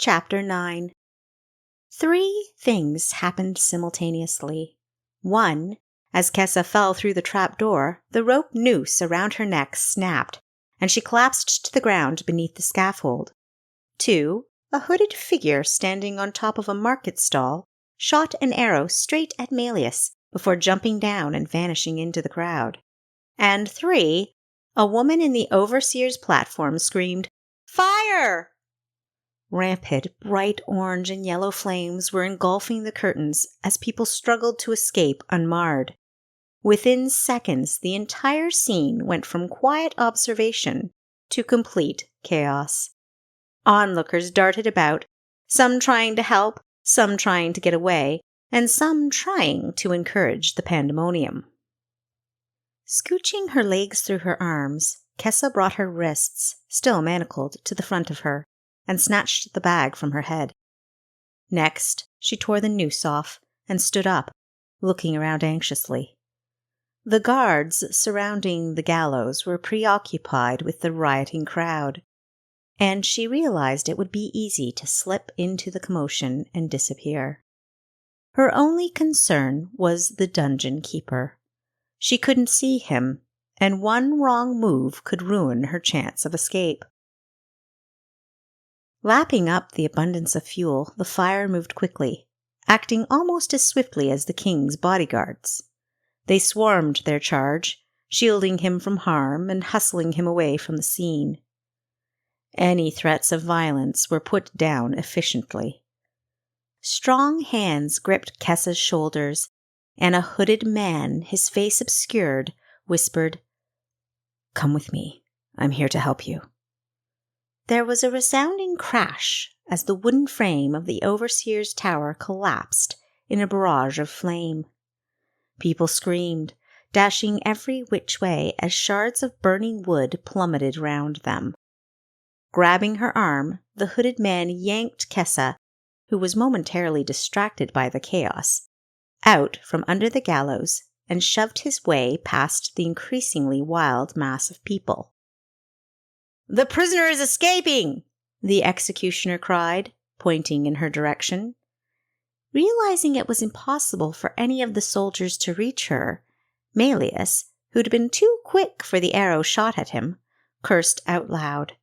Chapter 9. 3 things happened simultaneously. 1. As Kessa fell through the trap door, the rope noose around her neck snapped, and she collapsed to the ground beneath the scaffold. 2. A hooded figure standing on top of a market stall shot an arrow straight at Malleus before jumping down and vanishing into the crowd. And 3. A woman in the overseer's platform screamed, "Fire!" Rampant, bright orange and yellow flames were engulfing the curtains as people struggled to escape unmarred. Within seconds, the entire scene went from quiet observation to complete chaos. Onlookers darted about, some trying to help, some trying to get away, and some trying to encourage the pandemonium. Scooching her legs through her arms, Kessa brought her wrists, still manacled, to the front of her, and snatched the bag from her head. Next, she tore the noose off and stood up, looking around anxiously. The guards surrounding the gallows were preoccupied with the rioting crowd, and she realized it would be easy to slip into the commotion and disappear. Her only concern was the dungeon keeper. She couldn't see him, and one wrong move could ruin her chance of escape. Lapping up the abundance of fuel, the fire moved quickly, acting almost as swiftly as the king's bodyguards. They swarmed their charge, shielding him from harm and hustling him away from the scene. Any threats of violence were put down efficiently. Strong hands gripped Kessa's shoulders, and a hooded man, his face obscured, whispered, "Come with me. I'm here to help you." There was a resounding crash as the wooden frame of the overseer's tower collapsed in a barrage of flame. People screamed, dashing every which way as shards of burning wood plummeted round them. Grabbing her arm, the hooded man yanked Kessa, who was momentarily distracted by the chaos, out from under the gallows and shoved his way past the increasingly wild mass of people. "The prisoner is escaping!" the executioner cried, pointing in her direction. Realizing it was impossible for any of the soldiers to reach her, Malleus, who'd been too quick for the arrow shot at him, cursed out loud.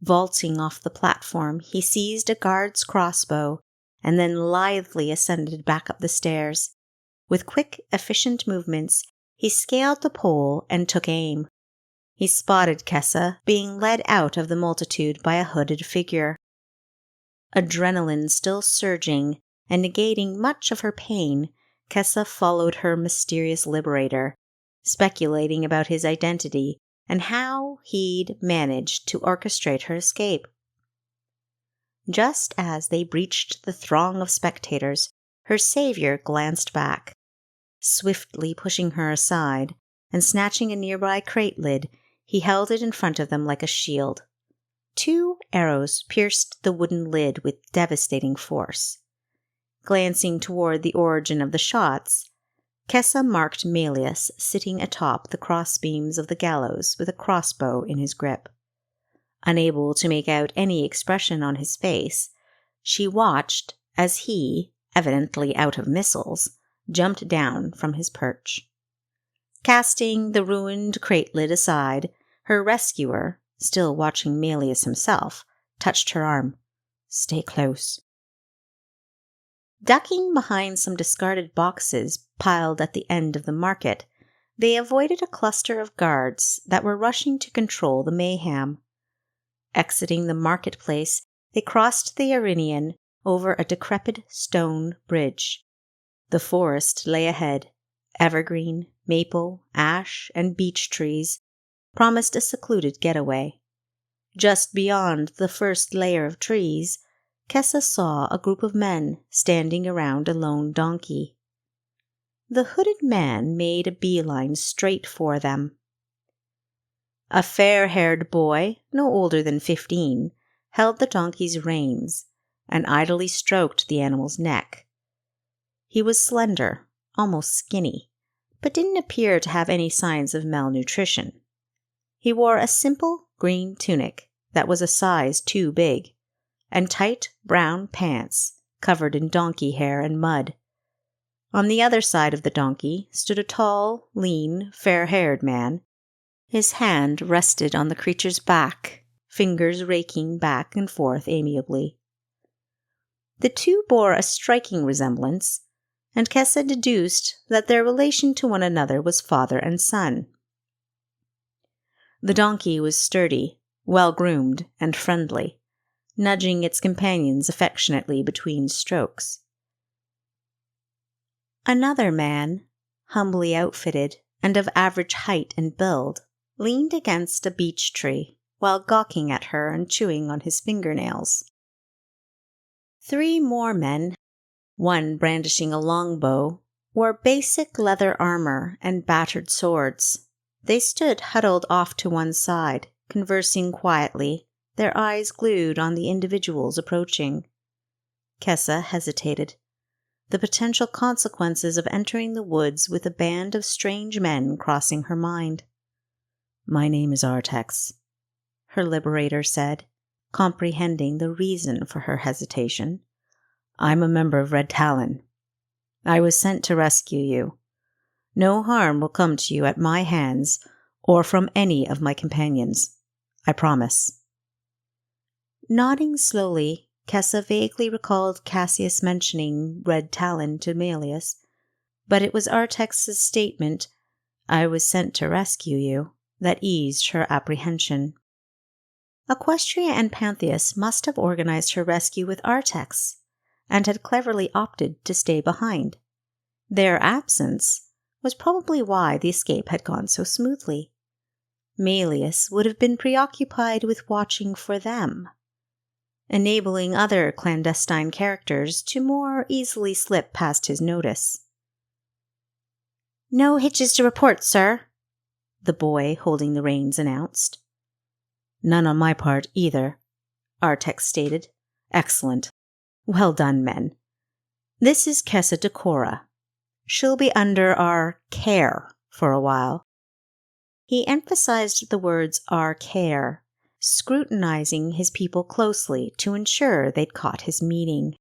Vaulting off the platform, he seized a guard's crossbow and then lithely ascended back up the stairs. With quick, efficient movements, he scaled the pole and took aim. He spotted Kessa being led out of the multitude by a hooded figure. Adrenaline still surging and negating much of her pain, Kessa followed her mysterious liberator, speculating about his identity and how he'd managed to orchestrate her escape. Just as they breached the throng of spectators, her savior glanced back. Swiftly pushing her aside and snatching a nearby crate lid, he held it in front of them like a shield. 2 arrows pierced the wooden lid with devastating force. Glancing toward the origin of the shots, Kessa marked Malleus sitting atop the crossbeams of the gallows with a crossbow in his grip. Unable to make out any expression on his face, she watched as he, evidently out of missiles, jumped down from his perch. Casting the ruined crate lid aside, her rescuer, still watching Malleus himself, touched her arm. "Stay close." Ducking behind some discarded boxes piled at the end of the market, they avoided a cluster of guards that were rushing to control the mayhem. Exiting the marketplace, they crossed the Arinian over a decrepit stone bridge. The forest lay ahead. Evergreen, maple, ash, and beech trees promised a secluded getaway. Just beyond the first layer of trees, Kessa saw a group of men standing around a lone donkey. The hooded man made a beeline straight for them. A fair-haired boy, no older than 15, held the donkey's reins and idly stroked the animal's neck. He was slender, almost skinny, but didn't appear to have any signs of malnutrition. He wore a simple green tunic that was a size too big, and tight brown pants covered in donkey hair and mud. On the other side of the donkey stood a tall, lean, fair-haired man. His hand rested on the creature's back, fingers raking back and forth amiably. The two bore a striking resemblance, and Kessa deduced that their relation to one another was father and son. The donkey was sturdy, well-groomed, and friendly, nudging its companions affectionately between strokes. Another man, humbly outfitted and of average height and build, leaned against a beech tree while gawking at her and chewing on his fingernails. 3 more men, one brandishing a longbow, wore basic leather armor and battered swords. They stood huddled off to one side, conversing quietly, their eyes glued on the individuals approaching. Kessa hesitated. The potential consequences of entering the woods with a band of strange men crossing her mind. "My name is Artax," her liberator said, comprehending the reason for her hesitation. "I'm a member of Red Talon. I was sent to rescue you. No harm will come to you at my hands or from any of my companions. I promise." Nodding slowly, Kessa vaguely recalled Casyius mentioning Red Talon to Malleus, but it was Artax's statement, "I was sent to rescue you," that eased her apprehension. Equestria and Pantheus must have organized her rescue with Artax, and had cleverly opted to stay behind. Their absence was probably why the escape had gone so smoothly. Malleus would have been preoccupied with watching for them, enabling other clandestine characters to more easily slip past his notice. "No hitches to report, sir," the boy holding the reins announced. "None on my part, either," Artax stated. "Excellent. Well done, men. This is Kessa Decora. She'll be under our care for a while." He emphasized the words "our care," scrutinizing his people closely to ensure they'd caught his meaning.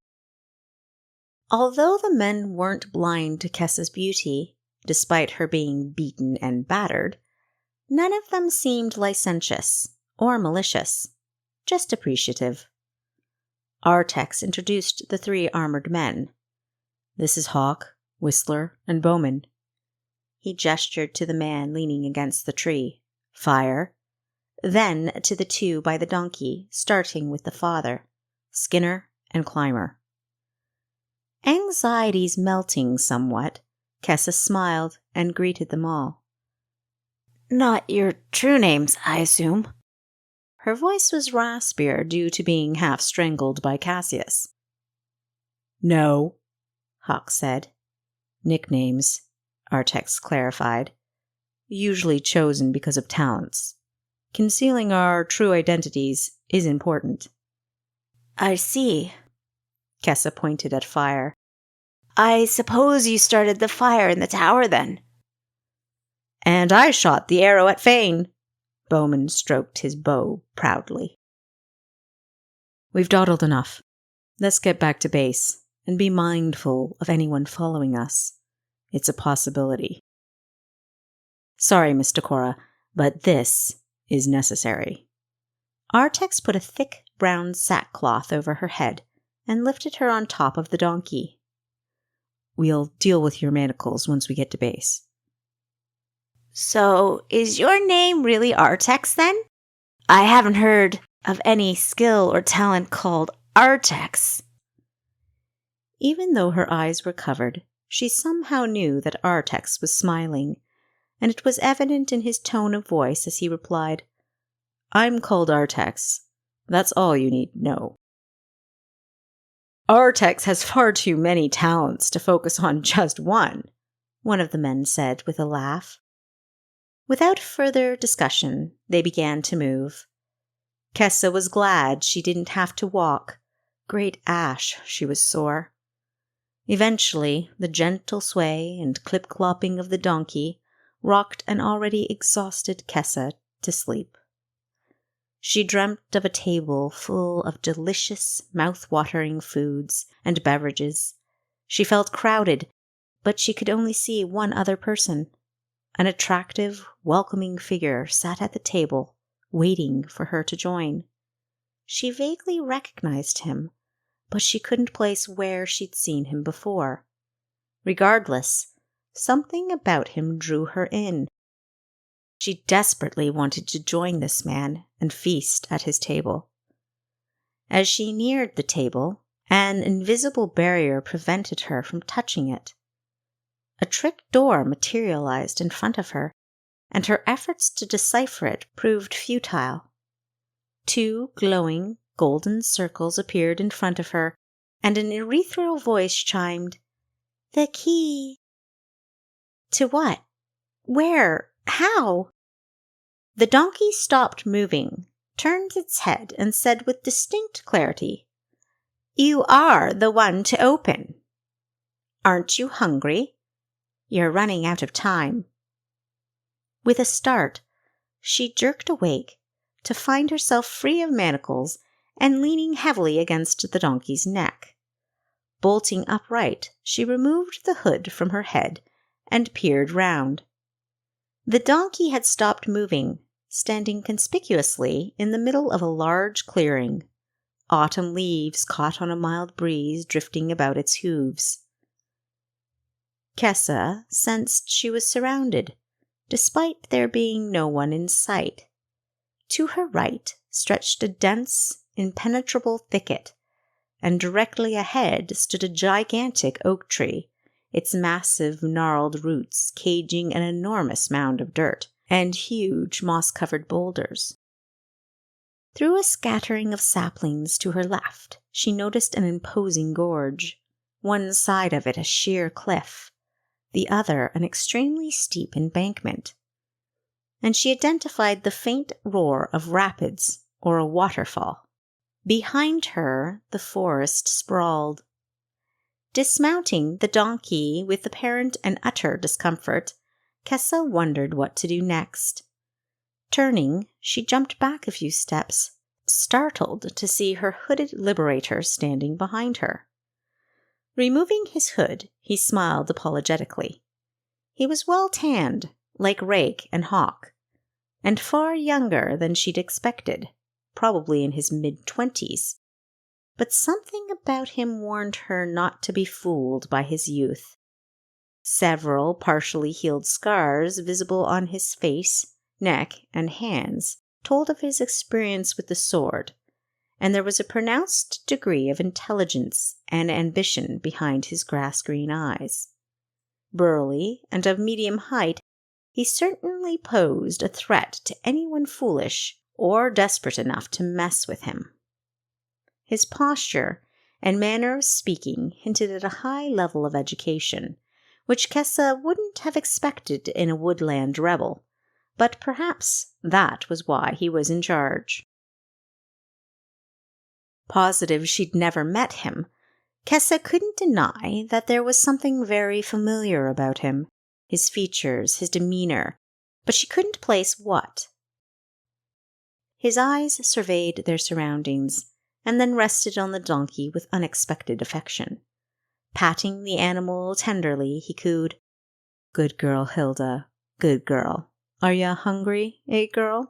Although the men weren't blind to Kessa's beauty, despite her being beaten and battered, none of them seemed licentious or malicious, just appreciative. Artax introduced the 3 armored men. "This is Hawk, Whistler, and Bowman." He gestured to the man leaning against the tree. "Fire." Then to the 2 by the donkey, starting with the father, Skinner and Climber. Anxieties melting somewhat, Kessa smiled and greeted them all. "Not your true names, I assume?" Her voice was raspier due to being half strangled by Casyius. "No," Hawk said. "Nicknames," Artax clarified. "Usually chosen because of talents. Concealing our true identities is important." "I see." Kessa pointed at fire. "I suppose you started the fire in the tower, then?" "And I shot the arrow at Fane." Bowman stroked his bow proudly. "We've dawdled enough. Let's get back to base, and be mindful of anyone following us. It's a possibility. Sorry, Miss Decora, but this is necessary." Artax put a thick brown sackcloth over her head and lifted her on top of the donkey. "We'll deal with your manacles once we get to base." "So, is your name really Artax, then? I haven't heard of any skill or talent called Artax." Even though her eyes were covered, she somehow knew that Artax was smiling, and it was evident in his tone of voice as he replied, "I'm called Artax. That's all you need to know." "Artax has far too many talents to focus on just one," one of the men said with a laugh. Without further discussion, they began to move. Kessa was glad she didn't have to walk. Great Ash, she was sore. Eventually, the gentle sway and clip-clopping of the donkey rocked an already exhausted Kessa to sleep. She dreamt of a table full of delicious, mouth-watering foods and beverages. She felt crowded, but she could only see one other person. An attractive, welcoming figure sat at the table, waiting for her to join. She vaguely recognized him, but she couldn't place where she'd seen him before. Regardless, something about him drew her in. She desperately wanted to join this man and feast at his table. As she neared the table, an invisible barrier prevented her from touching it. A trick door materialized in front of her, and her efforts to decipher it proved futile. 2 glowing, golden circles appeared in front of her, and an ethereal voice chimed, "The key." To what? Where? How? The donkey stopped moving, turned its head, and said with distinct clarity, "You are the one to open. Aren't you hungry? You're running out of time." With a start, she jerked awake to find herself free of manacles and leaning heavily against the donkey's neck. Bolting upright, she removed the hood from her head and peered round. The donkey had stopped moving, standing conspicuously in the middle of a large clearing, autumn leaves caught on a mild breeze drifting about its hooves. Kessa sensed she was surrounded, despite there being no one in sight. To her right stretched a dense, impenetrable thicket, and directly ahead stood a gigantic oak tree, its massive, gnarled roots caging an enormous mound of dirt and huge moss-covered boulders. Through a scattering of saplings to her left, she noticed an imposing gorge, one side of it a sheer cliff, the other an extremely steep embankment. And she identified the faint roar of rapids or a waterfall. Behind her, the forest sprawled. Dismounting the donkey with apparent and utter discomfort, Kessa wondered what to do next. Turning, she jumped back a few steps, startled to see her hooded liberator standing behind her. Removing his hood, he smiled apologetically. He was well tanned, like Rake and Hawk, and far younger than she'd expected, probably in his mid-20s. But something about him warned her not to be fooled by his youth. Several partially healed scars visible on his face, neck, and hands told of his experience with the sword, and there was a pronounced degree of intelligence and ambition behind his grass-green eyes. Burly and of medium height, he certainly posed a threat to anyone foolish or desperate enough to mess with him. His posture and manner of speaking hinted at a high level of education, which Kessa wouldn't have expected in a woodland rebel, but perhaps that was why he was in charge. Positive she'd never met him, Kessa couldn't deny that there was something very familiar about him, his features, his demeanor, but she couldn't place what. His eyes surveyed their surroundings, and then rested on the donkey with unexpected affection. Patting the animal tenderly, he cooed, "Good girl, Hilda, good girl. Are ya hungry, girl?"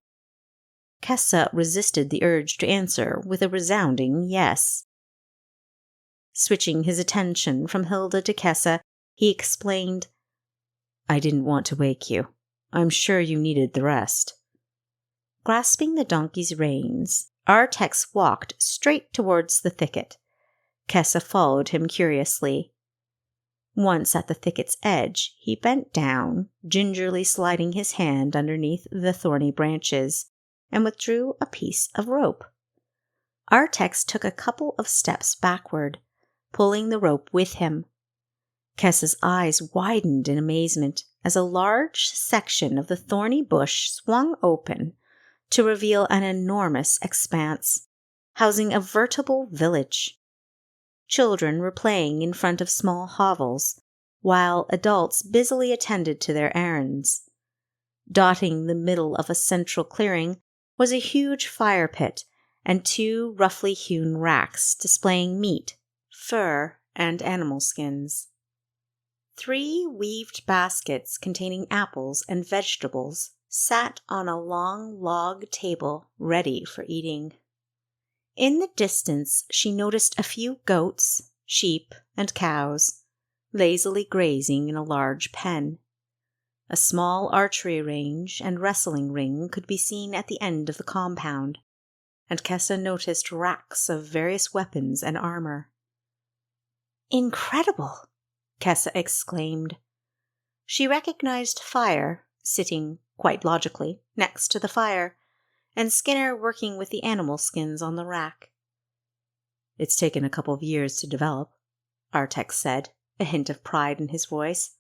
Kessa resisted the urge to answer with a resounding yes. Switching his attention from Hilda to Kessa, he explained, "I didn't want to wake you. I'm sure you needed the rest." Grasping the donkey's reins, Artex walked straight towards the thicket. Kessa followed him curiously. Once at the thicket's edge, he bent down, gingerly sliding his hand underneath the thorny branches, and withdrew a piece of rope. Artex took a couple of steps backward, pulling the rope with him. Kessa's eyes widened in amazement as a large section of the thorny bush swung open to reveal an enormous expanse, housing a veritable village. Children were playing in front of small hovels, while adults busily attended to their errands. Dotting the middle of a central clearing was a huge fire pit and 2 roughly hewn racks displaying meat, fur, and animal skins. 3 weaved baskets containing apples and vegetables sat on a long log table ready for eating. In the distance, she noticed a few goats, sheep, and cows, lazily grazing in a large pen. A small archery range and wrestling ring could be seen at the end of the compound, and Kessa noticed racks of various weapons and armor. "Incredible!" Kessa exclaimed. She recognized Fire, sitting, quite logically, next to the fire, and Skinner working with the animal skins on the rack. "It's taken a couple of years to develop," Artax said, a hint of pride in his voice,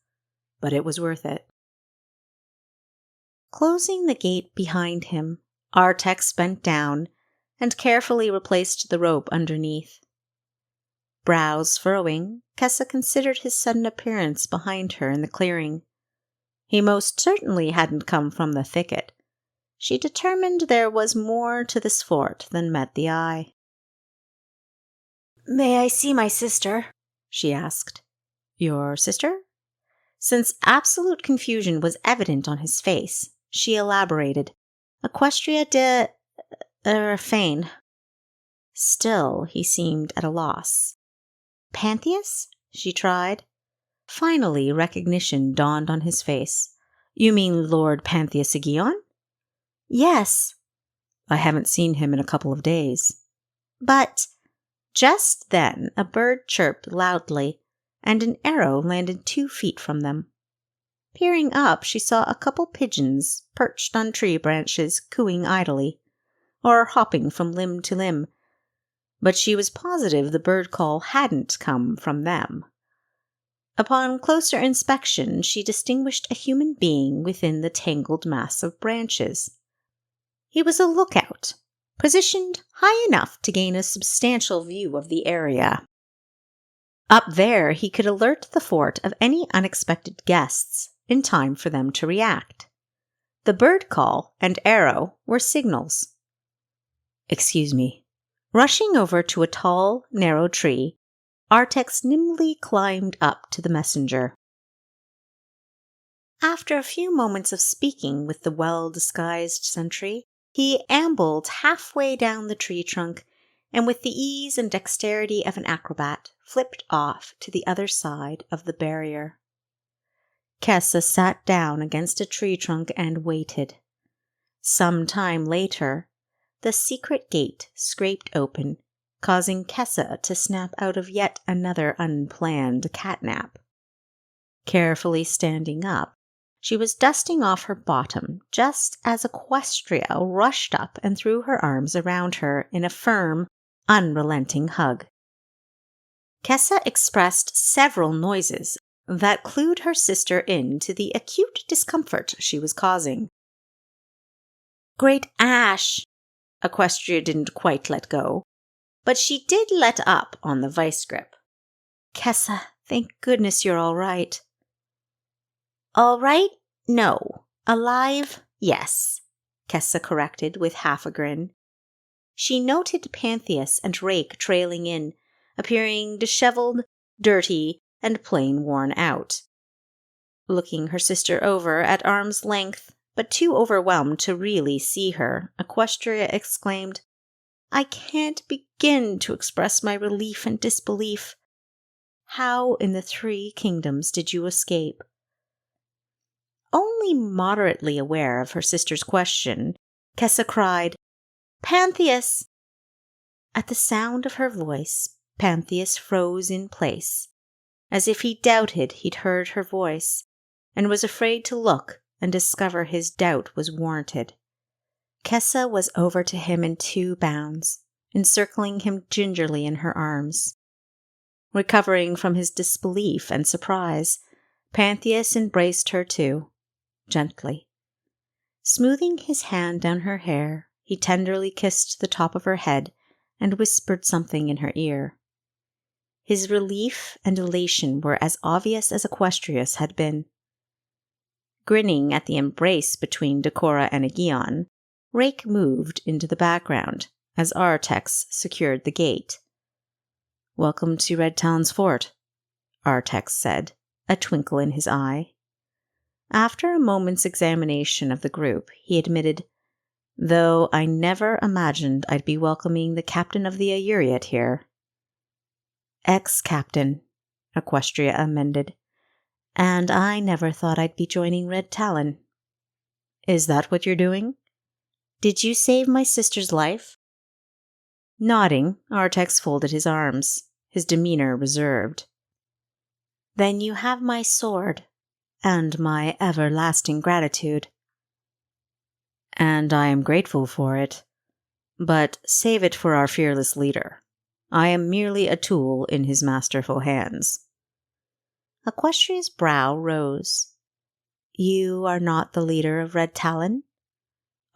"but it was worth it." Closing the gate behind him, Artax bent down and carefully replaced the rope underneath. Brows furrowing, Kessa considered his sudden appearance behind her in the clearing. He most certainly hadn't come from the thicket. She determined there was more to this fort than met the eye. "May I see my sister?" she asked. "Your sister?" Since absolute confusion was evident on his face, she elaborated. "Equestria de... Fane." Still, he seemed at a loss. "Pantheus?" she tried. Finally, recognition dawned on his face. "You mean Lord Pantheus Aegeon?" "Yes." "I haven't seen him in a couple of days." "But—" Just then a bird chirped loudly, and an arrow landed 2 feet from them. Peering up, she saw a couple pigeons perched on tree branches, cooing idly, or hopping from limb to limb, but she was positive the bird call hadn't come from them. Upon closer inspection, she distinguished a human being within the tangled mass of branches. He was a lookout, positioned high enough to gain a substantial view of the area. Up there, he could alert the fort of any unexpected guests in time for them to react. The bird call and arrow were signals. "Excuse me." Rushing over to a tall, narrow tree, Artax nimbly climbed up to the messenger. After a few moments of speaking with the well-disguised sentry, he ambled halfway down the tree trunk and with the ease and dexterity of an acrobat flipped off to the other side of the barrier. Kessa sat down against a tree trunk and waited. Some time later, the secret gate scraped open, causing Kessa to snap out of yet another unplanned catnap. Carefully standing up, she was dusting off her bottom just as Equestria rushed up and threw her arms around her in a firm, unrelenting hug. Kessa expressed several noises that clued her sister in to the acute discomfort she was causing. "Great Ash!" Equestria didn't quite let go, but she did let up on the vice grip. "Kessa, thank goodness you're all right." "All right? No. Alive? Yes," Kessa corrected with half a grin. She noted Pantheus and Rake trailing in, appearing disheveled, dirty, and plain worn out. Looking her sister over at arm's length, but too overwhelmed to really see her, Equestria exclaimed, "I can't begin to express my relief and disbelief. How in the 3 kingdoms did you escape?" Only moderately aware of her sister's question, Kessa cried, "Pantheus!" At the sound of her voice, Pantheus froze in place, as if he doubted he'd heard her voice, and was afraid to look and discover his doubt was warranted. Kessa was over to him in 2 bounds, encircling him gingerly in her arms. Recovering from his disbelief and surprise, Pantheus embraced her too, gently. Smoothing his hand down her hair, he tenderly kissed the top of her head and whispered something in her ear. His relief and elation were as obvious as Equestria's had been. Grinning at the embrace between Decora and Aegeon, Rake moved into the background as Artax secured the gate. "Welcome to Red Talon's fort," Artax said, a twinkle in his eye. After a moment's examination of the group, he admitted, "Though I never imagined I'd be welcoming the captain of the Ayuriat here." "Ex-captain," Equestria amended. "And I never thought I'd be joining Red Talon." "Is that what you're doing?" "Did you save my sister's life?" Nodding, Artax folded his arms, his demeanor reserved. "Then you have my sword, and my everlasting gratitude." "And I am grateful for it. But save it for our fearless leader. I am merely a tool in his masterful hands." Equestria's brow rose. "You are not the leader of Red Talon?"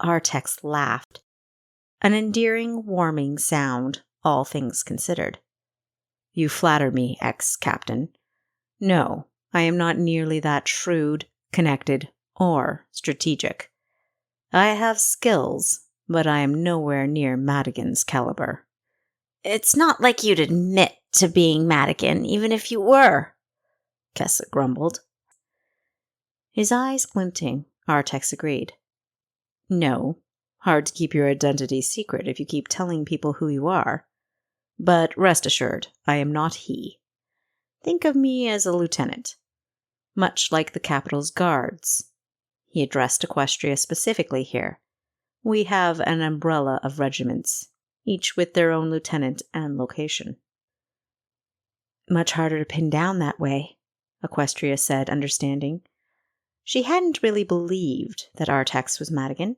Artax laughed. An endearing, warming sound, all things considered. "You flatter me, ex-captain. No, I am not nearly that shrewd, connected, or strategic. I have skills, but I am nowhere near Madigan's caliber." "It's not like you'd admit to being Madigan, even if you were," Kessa grumbled. His eyes glinting, Artax agreed. "No, hard to keep your identity secret if you keep telling people who you are. But rest assured, I am not he. Think of me as a lieutenant. Much like the capital's guards." He addressed Equestria specifically here. "We have an umbrella of regiments, each with their own lieutenant and location." "Much harder to pin down that way," Equestria said, understanding. She hadn't really believed that Artax was Madigan,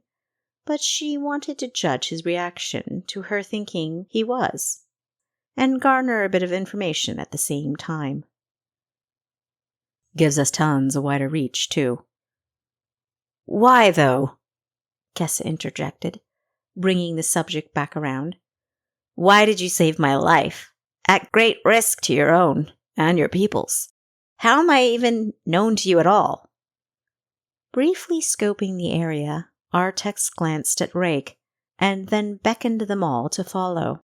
but she wanted to judge his reaction to her thinking he was, and garner a bit of information at the same time. "Gives us tons a wider reach, too." "Why, though?" Kessa interjected, bringing the subject back around. "Why did you save my life, at great risk to your own and your people's? How am I even known to you at all?" Briefly scoping the area, Artax glanced at Rake, and then beckoned them all to follow.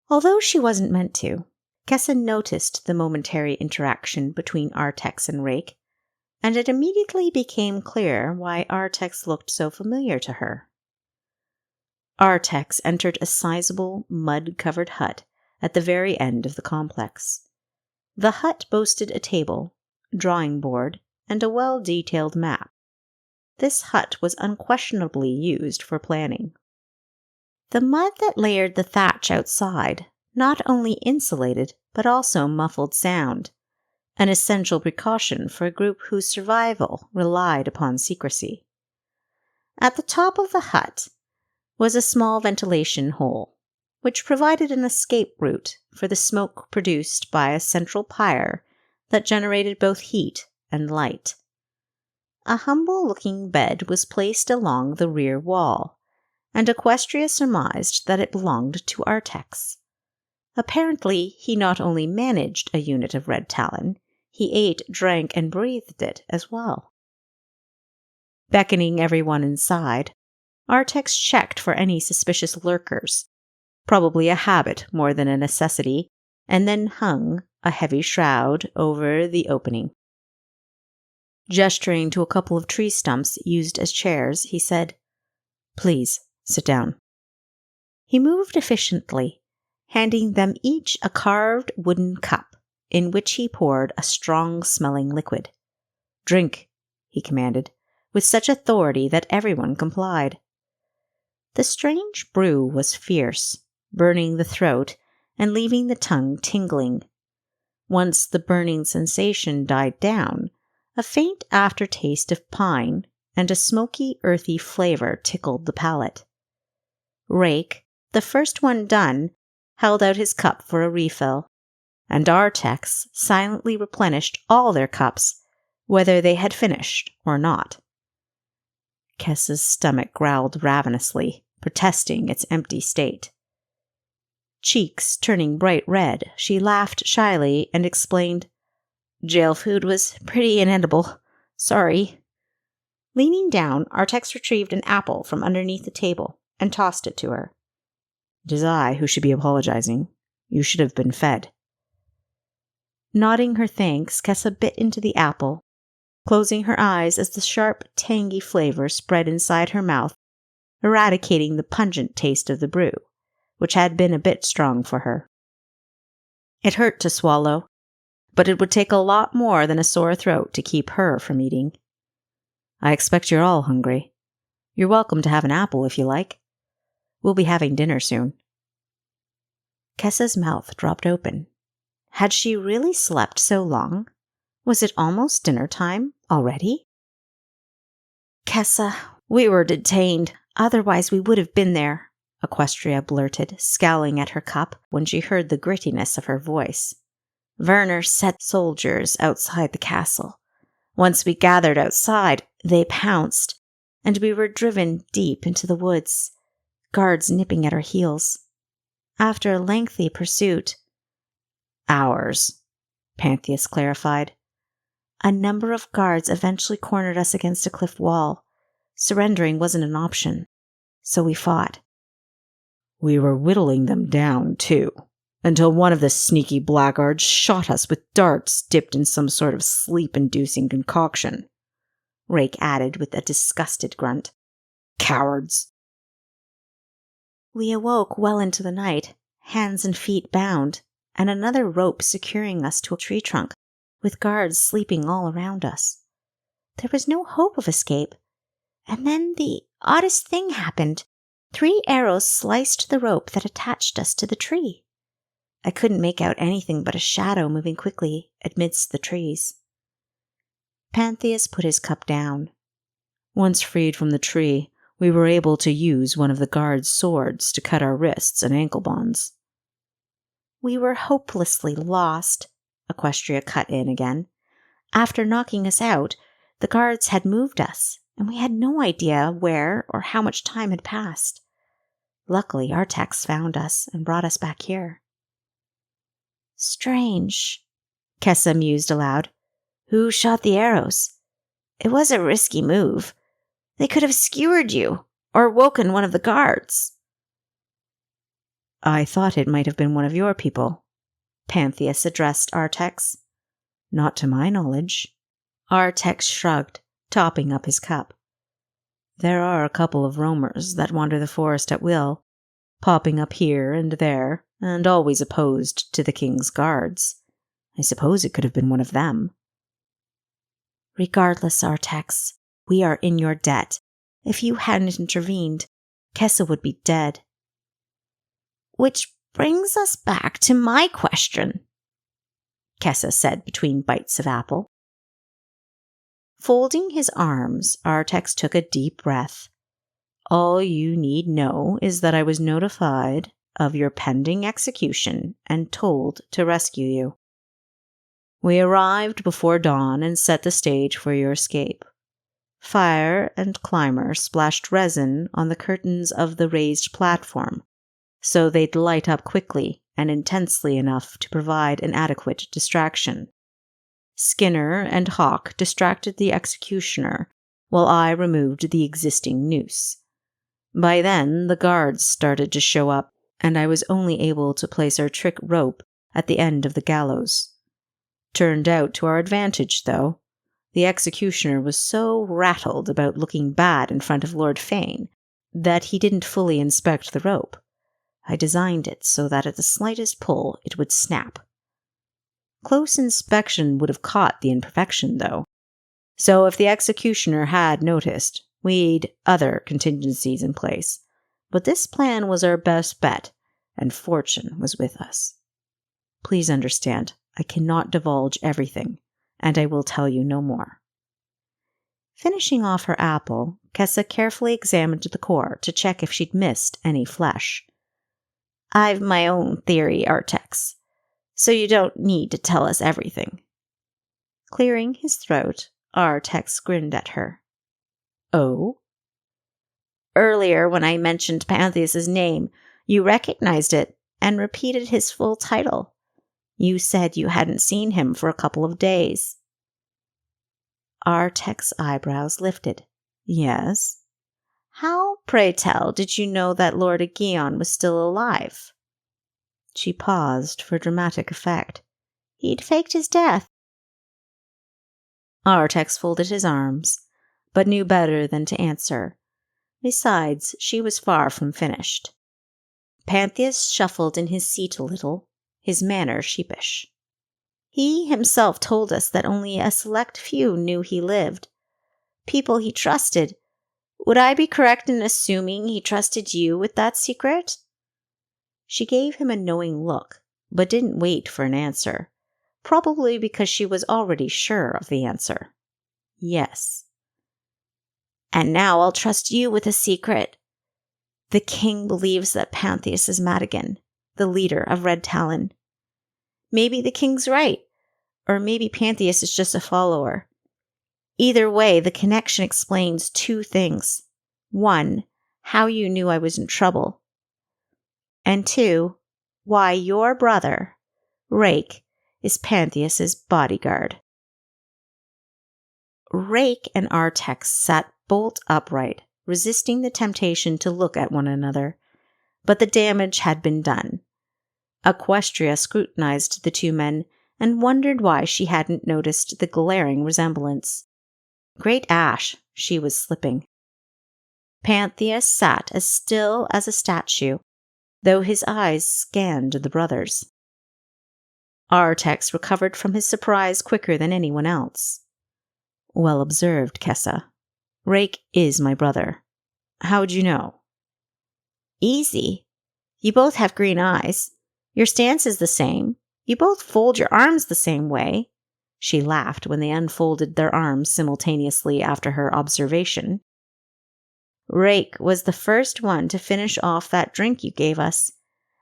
Although she wasn't meant to, Kessa noticed the momentary interaction between Artax and Rake, and it immediately became clear why Artax looked so familiar to her. Artax entered a sizable, mud-covered hut at the very end of the complex. The hut boasted a table, drawing board, and a well-detailed map. This hut was unquestionably used for planning. The mud that layered the thatch outside not only insulated but also muffled sound, an essential precaution for a group whose survival relied upon secrecy. At the top of the hut was a small ventilation hole, which provided an escape route for the smoke produced by a central pyre that generated both heat and light. A humble-looking bed was placed along the rear wall, and Equestria surmised that it belonged to Artax. Apparently, he not only managed a unit of Red Talon, he ate, drank, and breathed it as well. Beckoning everyone inside, Artax checked for any suspicious lurkers, probably a habit more than a necessity, and then hung a heavy shroud over the opening. Gesturing to a couple of tree stumps used as chairs, he said, "Please, sit down." He moved efficiently, handing them each a carved wooden cup in which he poured a strong-smelling liquid. "Drink," he commanded, with such authority that everyone complied. The strange brew was fierce, burning the throat and leaving the tongue tingling. Once the burning sensation died down, a faint aftertaste of pine and a smoky, earthy flavor tickled the palate. Rake, the first one done, held out his cup for a refill, and Artax silently replenished all their cups, whether they had finished or not. Kessa's stomach growled ravenously, protesting its empty state. Cheeks turning bright red, she laughed shyly and explained, "Jail food was pretty inedible. Sorry." Leaning down, Artex retrieved an apple from underneath the table and tossed it to her. It is I who should be apologizing. You should have been fed. Nodding her thanks, Kessa bit into the apple, closing her eyes as the sharp, tangy flavor spread inside her mouth, eradicating the pungent taste of the brew, which had been a bit strong for her. It hurt to swallow, but it would take a lot more than a sore throat to keep her from eating. I expect you're all hungry. You're welcome to have an apple if you like. We'll be having dinner soon. Kessa's mouth dropped open. Had she really slept so long? Was it almost dinner time already? Kessa, we were detained. Otherwise we would have been there, Equestria blurted, scowling at her cup when she heard the grittiness of her voice. Werner set soldiers outside the castle. Once we gathered outside, they pounced, and we were driven deep into the woods, guards nipping at our heels. After a lengthy pursuit— Ours, Pantheus clarified. A number of guards eventually cornered us against a cliff wall. Surrendering wasn't an option, so we fought. We were whittling them down, too, until one of the sneaky blackguards shot us with darts dipped in some sort of sleep-inducing concoction, Rake added with a disgusted grunt. Cowards! We awoke well into the night, hands and feet bound, and another rope securing us to a tree trunk, with guards sleeping all around us. There was no hope of escape. And then the oddest thing happened. 3 arrows sliced the rope that attached us to the tree. I couldn't make out anything but a shadow moving quickly amidst the trees. Pantheus put his cup down. Once freed from the tree, we were able to use one of the guards' swords to cut our wrists and ankle bonds. We were hopelessly lost, Equestria cut in again. After knocking us out, the guards had moved us, and we had no idea where or how much time had passed. Luckily, Artex found us and brought us back here. Strange, Kessa mused aloud. Who shot the arrows? It was a risky move. They could have skewered you, or woken one of the guards. I thought it might have been one of your people, Pantheus addressed Artex. Not to my knowledge. Artex shrugged, topping up his cup. There are a couple of roamers that wander the forest at will, popping up here and there, and always opposed to the king's guards. I suppose it could have been one of them. Regardless, Artex, we are in your debt. If you hadn't intervened, Kessa would be dead. Which brings us back to my question, Kessa said between bites of apple. Folding his arms, Artex took a deep breath. All you need know is that I was notified of your pending execution and told to rescue you. We arrived before dawn and set the stage for your escape. Fire and Climber splashed resin on the curtains of the raised platform, so they'd light up quickly and intensely enough to provide an adequate distraction. Skinner and Hawk distracted the executioner, while I removed the existing noose. By then, the guards started to show up, and I was only able to place our trick rope at the end of the gallows. Turned out to our advantage, though. The executioner was so rattled about looking bad in front of Lord Fane that he didn't fully inspect the rope. I designed it so that at the slightest pull it would snap. Close inspection would have caught the imperfection, though. So if the executioner had noticed, we'd other contingencies in place. But this plan was our best bet, and fortune was with us. Please understand, I cannot divulge everything, and I will tell you no more. Finishing off her apple, Kessa carefully examined the core to check if she'd missed any flesh. I've my own theory, Artex, so you don't need to tell us everything. Clearing his throat, Artex grinned at her. Oh? Earlier, when I mentioned Pantheus's name, you recognized it and repeated his full title. You said you hadn't seen him for a couple of days. Artex's eyebrows lifted. Yes. How, pray tell, did you know that Lord Aegeon was still alive? She paused for dramatic effect. He'd faked his death. Artax folded his arms, but knew better than to answer. Besides, she was far from finished. Pantheus shuffled in his seat a little, his manner sheepish. He himself told us that only a select few knew he lived. People he trusted. Would I be correct in assuming he trusted you with that secret? She gave him a knowing look, but didn't wait for an answer, probably because she was already sure of the answer. Yes. And now I'll trust you with a secret. The king believes that Pantheus is Madigan, the leader of Red Talon. Maybe the king's right, or maybe Pantheus is just a follower. Either way, the connection explains two things. One, how you knew I was in trouble. And two, why your brother, Rake, is Pantheus's bodyguard. Rake and Artax sat bolt upright, resisting the temptation to look at one another. But the damage had been done. Equestria scrutinized the two men and wondered why she hadn't noticed the glaring resemblance. Great Ash, she was slipping. Pantheus sat as still as a statue, though his eyes scanned the brothers. Artax recovered from his surprise quicker than anyone else. Well observed, Kessa. Rake is my brother. How'd you know? Easy. You both have green eyes. Your stance is the same. You both fold your arms the same way. She laughed when they unfolded their arms simultaneously after her observation. Rake was the first one to finish off that drink you gave us,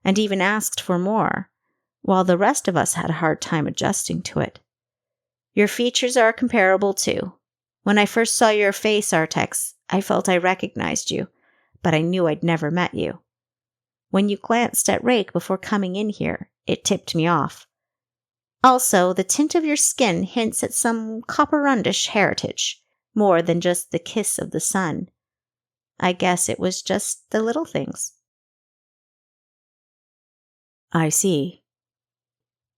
and even asked for more, while the rest of us had a hard time adjusting to it. Your features are comparable, too. When I first saw your face, Artax, I felt I recognized you, but I knew I'd never met you. When you glanced at Rake before coming in here, it tipped me off. Also, the tint of your skin hints at some copperundish heritage, more than just the kiss of the sun. I guess it was just the little things. I see.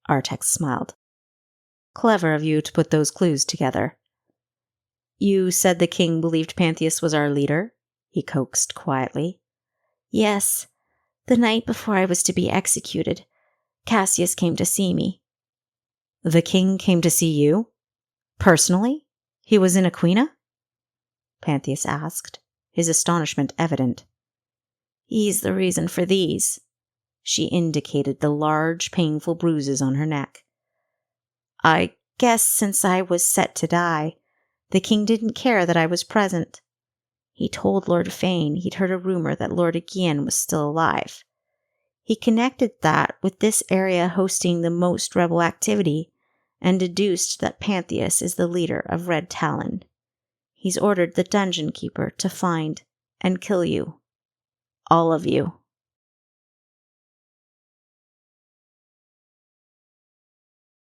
Artax smiled. Clever of you to put those clues together. You said the king believed Pantheus was our leader? He coaxed quietly. Yes. The night before I was to be executed, Casyius came to see me. The king came to see you? Personally? He was in Aquina? Pantheus asked, his astonishment evident. He's the reason for these. She indicated the large, painful bruises on her neck. I guess since I was set to die, the king didn't care that I was present. He told Lord Fane he'd heard a rumor that Lord Aegeon was still alive. He connected that with this area hosting the most rebel activity and deduced that Pantheus is the leader of Red Talon. He's ordered the dungeon keeper to find and kill you. All of you.